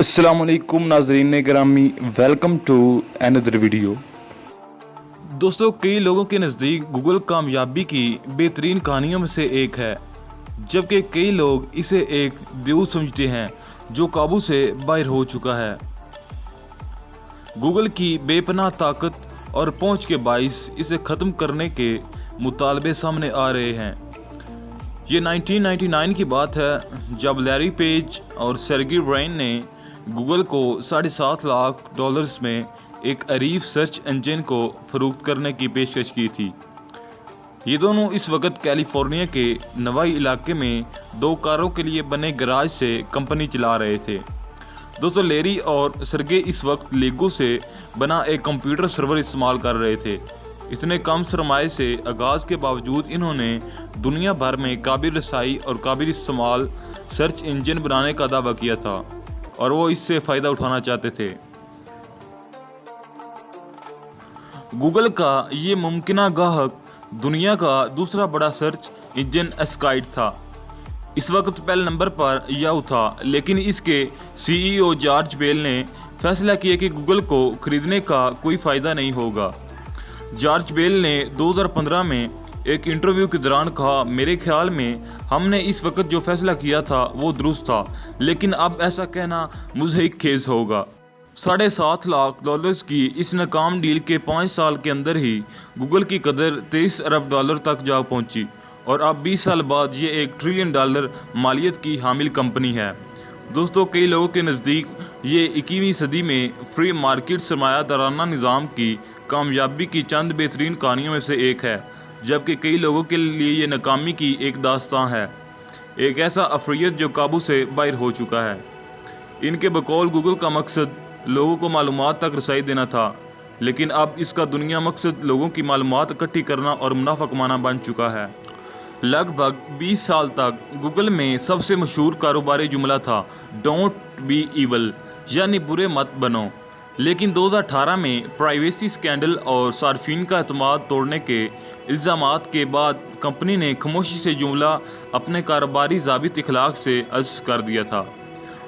अस्सलाम वालेकुम नाज़रीन ग्रामी, वेलकम टू अनदर वीडियो। दोस्तों, कई लोगों के नज़दीक गूगल कामयाबी की बेहतरीन कहानियों में से एक है, जबकि कई लोग इसे एक देव समझते हैं जो काबू से बाहर हो चुका है। गूगल की बेपनाह ताकत और पहुंच के बाइस इसे ख़त्म करने के मुतालबे सामने आ रहे हैं। ये 1999 की बात है जब लैरी पेज और सर्गी ब्राइन ने गूगल को $7.5 लाख में एक अरीफ सर्च इंजन को फरोख्त करने की पेशकश की थी। ये दोनों इस वक्त कैलिफोर्निया के नवाई इलाके में 2 कारों के लिए बने गराज से कंपनी चला रहे थे। दोस्तों, लेरी और सर्गे इस वक्त लेगो से बना एक कंप्यूटर सर्वर इस्तेमाल कर रहे थे। इतने कम सरमाए से आगाज़ के बावजूद इन्होंने दुनिया भर में काबिल रसाई और काबिल इस्तेमाल सर्च इंजन बनाने का दावा किया था और वो इससे फ़ायदा उठाना चाहते थे। गूगल का ये मुमकिना गाहक दुनिया का दूसरा बड़ा सर्च इंजन एस्काइड था। इस वक्त पहले नंबर पर याहू था, लेकिन इसके सीईओ जॉर्ज बेल ने फैसला किया कि गूगल को खरीदने का कोई फ़ायदा नहीं होगा। जॉर्ज बेल ने 2015 में एक इंटरव्यू के दौरान कहा, मेरे ख्याल में हमने इस वक्त जो फैसला किया था वो दुरुस्त था, लेकिन अब ऐसा कहना मुझे खेज़ होगा। $7.5 लाख की इस नाकाम डील के 5 साल के अंदर ही गूगल की कदर $23 अरब तक जा पहुंची और अब 20 साल बाद ये $1 ट्रिलियन मालियत की हामिल कंपनी है। दोस्तों, कई लोगों के नज़दीक ये 21वीं सदी में फ्री मार्केट सरमायादाराना निज़ाम की कामयाबी की चंद बेहतरीन कहानियों में से एक है, जबकि कई लोगों के लिए ये नाकामी की एक दास्तां है, एक ऐसा अफरियत जो काबू से बाहर हो चुका है। इनके बकौल गूगल का मकसद लोगों को मालूमात तक रसाई देना था, लेकिन अब इसका दुनिया मकसद लोगों की मालूमात इकट्ठी करना और मुनाफा कमाना बन चुका है। लगभग 20 साल तक गूगल में सबसे मशहूर कारोबारी जुमला था डोंट बी ईवल, यानी बुरे मत बनो। लेकिन 2018 में प्राइवेसी स्कैंडल और सार्फिन का एतमाद तोड़ने के इल्ज़ामात के बाद कंपनी ने खामोशी से जुमला अपने कारोबारी ज़ाबित इखलाक से अज़्ज़ कर दिया था।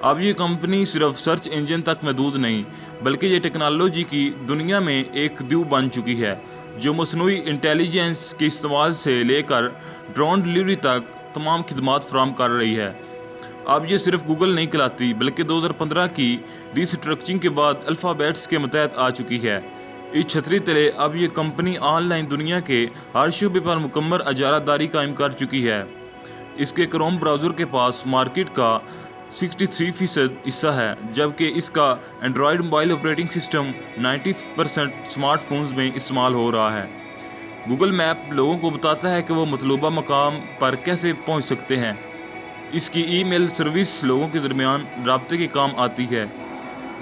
अब ये कंपनी सिर्फ सर्च इंजन तक महदूद नहीं, बल्कि ये टेक्नोलॉजी की दुनिया में एक दीव बन चुकी है जो मसनूई इंटेलिजेंस के इस्तेमाल से लेकर ड्रोन डिलीवरी तक तमाम खिदमात फराहम कर रही है। अब ये सिर्फ गूगल नहीं कहलाती, बल्कि 2015 की रिस्ट्रक्चरिंग के बाद अल्फ़ाबेट्स के मतहत आ चुकी है। इस छतरी तले अब ये कंपनी ऑनलाइन दुनिया के हर शूबे पर मुकम्मल अजारादारी कायम कर चुकी है। इसके क्रोम ब्राउज़र के पास मार्केट का 63% हिस्सा है, जबकि इसका Android mobile operating system 90% smartphones में इस्तेमाल हो रहा है। गूगल मैप लोगों को बताता है कि वो मतलूबा मकाम पर कैसे पहुंच सकते हैं। इसकी ईमेल सर्विस लोगों के दरमियान राब्ते के काम आती है,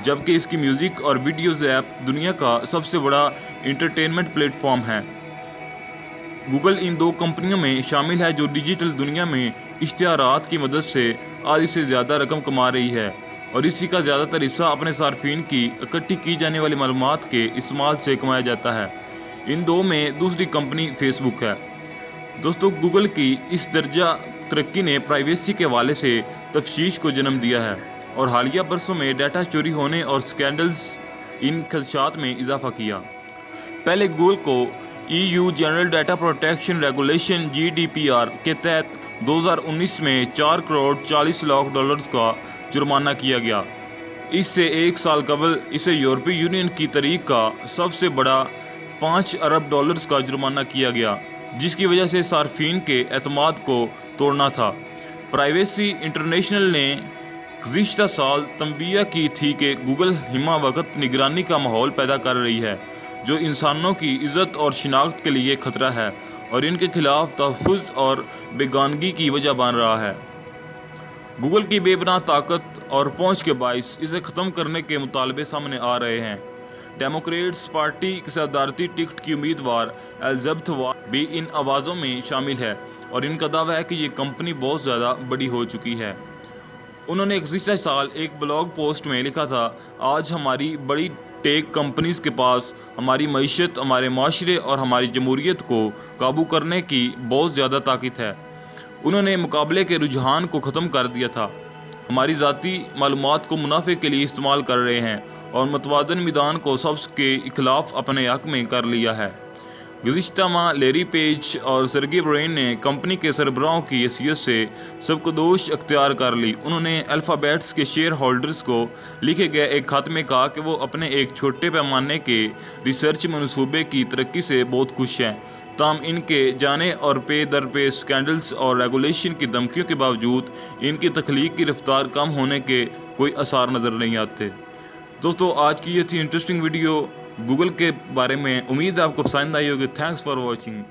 जबकि इसकी म्यूज़िक और वीडियोज़ ऐप दुनिया का सबसे बड़ा इंटरटेनमेंट प्लेटफॉर्म है। गूगल इन 2 कंपनियों में शामिल है जो डिजिटल दुनिया में इश्तिहारात की मदद से आधी से ज़्यादा रकम कमा रही है और इसी का ज़्यादातर हिस्सा अपने सार्फिन की इकट्ठी की जाने वाली मालूमात के इस्तेमाल से कमाया जाता है। इन 2 में दूसरी कंपनी फेसबुक है। दोस्तों, गूगल की इस दर्जा तरक्की ने प्राइवेसी के हवाले से तफ्शीश को जन्म दिया है और हालिया बरसों में डाटा चोरी होने और स्कैंडल्स इन खदशात में इजाफा किया। पहले गूगल को EU general data protection regulation GDPR के तहत 2019 में $4 करोड़ 40 लाख का जुर्माना किया गया। इससे 1 साल कबल इसे यूरोपीय यूनियन की तारीख का सबसे बड़ा $5 अरब का जुर्माना किया गया, जिसकी वजह से सार्फिन के एतमाद को तोड़ना था। प्राइवेसी इंटरनेशनल ने गुज़िश्ता साल तंबीह की थी कि गूगल हिमा वक्त निगरानी का माहौल पैदा कर रही है जो इंसानों की इज़्ज़त और शिनाख्त के लिए ख़तरा है और इनके खिलाफ तहफ़्फ़ुज़ और बेगानगी की वजह बन रहा है। गूगल की बेपनाह ताकत और पहुंच के बाइस इसे ख़त्म करने के मुतालबे सामने आ रहे हैं। डेमोक्रेट्स पार्टी की सदारती टिकट की उम्मीदवार एलिज़ाबेथ वार्न भी इन आवाज़ों में शामिल है और इनका दावा है कि ये कंपनी बहुत ज़्यादा बड़ी हो चुकी है। उन्होंने गुज़िश्ता साल एक ब्लॉग पोस्ट में लिखा था, आज हमारी बड़ी टेक कंपनीज़ के पास हमारी मईशत, हमारे माशरे और हमारी जमहूरियत को काबू करने की बहुत ज़्यादा ताकत है। उन्होंने मुकाबले के रुझान को ख़त्म कर दिया था ہماری ذاتی معلومات کو منافع کے لیے استعمال کر رہے ہیں اور متوازن میدان کو سب کے خلاف اپنے حق میں کر لیا ہے۔ گزشتہ ماہ لیری پیج اور سرگی برین نے کمپنی کے سربراہوں کی حیثیت سے سبکدوش اختیار کر لی۔ انہوں نے الفابیٹس کے شیئر ہولڈرز کو لکھے گئے ایک خط میں کہا کہ وہ اپنے ایک چھوٹے پیمانے کے ریسرچ منصوبے کی ترقی سے بہت خوش ہیں، تاہم ان کے جانے اور پے در پے اسکینڈلز اور ریگولیشن کی دھمکیوں کے باوجود ان کی تخلیق کی رفتار کم ہونے کے کوئی آثار نظر نہیں آتے۔ دوستو، آج کی یہ تھی انٹرسٹنگ ویڈیو گوگل کے بارے میں۔ امید ہے آپ کو پسند آئی ہوگی۔ Thanks for watching.